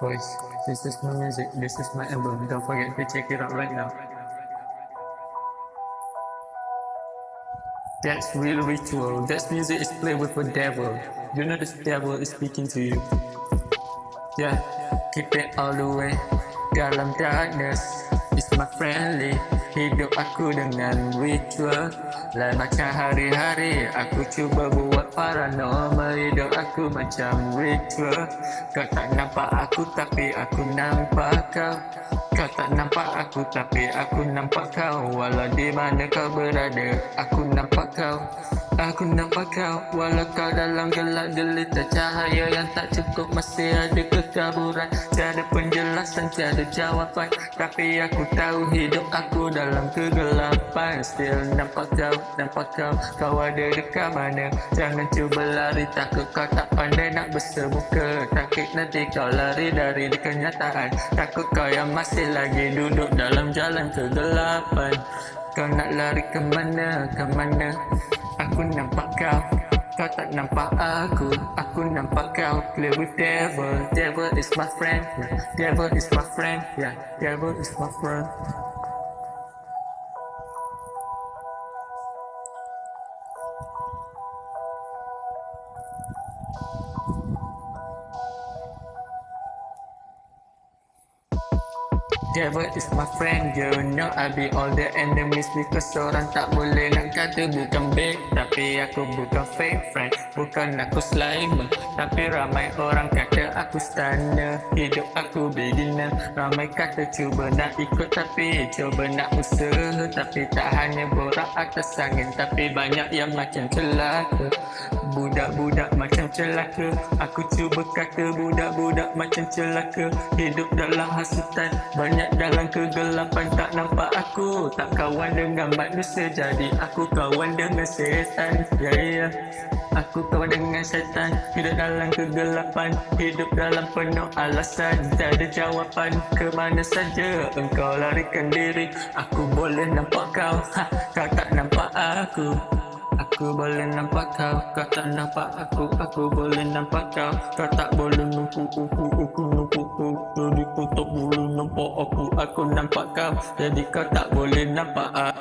Boys, this is my music, this is my album. Don't forget to check it out right now. That's real ritual. That music is played with the devil. You know this devil is speaking to you. Yeah, keep it all the way. Dalam darkness, it's my friendly. Hidup aku dengan ritual. Lain macam hari-hari, aku cuba buat paranormal. Hidup aku macam ritual. Kau tak nampak aku tapi aku nampak kau. Kau tak nampak aku tapi aku nampak kau. Walau di mana kau berada, aku nampak kau. Aku nampak kau, walau kau dalam gelap gelita cahaya yang tak cukup. Masih ada kekaburan, tiada penjelasan, tiada jawapan. Tapi aku tahu hidup aku dalam kegelapan. Still nampak kau, kau ada dekat mana. Jangan cuba lari, takut kau tak pandai nak bersemuka. Takut nanti kau lari dari kenyataan. Takut kau yang masih lagi duduk dalam jalan kegelapan. Kau nak lari ke mana, ke mana? Aku nampak kau, kau tak nampak aku nampak kau. Play with devil, devil is my friend, yeah. Devil is my friend, yeah. Devil is my friend. Devil is my friend, you know I be all the enemies. Because orang tak boleh nak kata bukan baik, tapi aku bukan fake friend. Bukan aku slimer, tapi ramai orang kata aku stunner. Hidup aku beginner, ramai kata cuba nak ikut tapi cuba nak usaha. Tapi tak hanya borak atas angin, tapi banyak yang macam celaka. Budak-budak macam celaka, aku cuba kata budak-budak macam celaka. Hidup dalam hasutan, banyak dalam kegelapan. Tak nampak aku, tak kawan dengan manusia, jadi aku kawan dengan setan. Ya, aku kawan dengan setan. Hidup dalam kegelapan, hidup dalam penuh alasan. Tak ada jawapan, ke mana saja engkau larikan diri. Aku boleh nampak kau, kau tak nampak aku. Aku boleh nampak kau, kau tak nampak aku boleh nampak kau. Kau tak boleh nampak aku nampak kau. Jadi kau tak boleh nampak aku nampak kau. Jadi kau tak boleh nampak aku.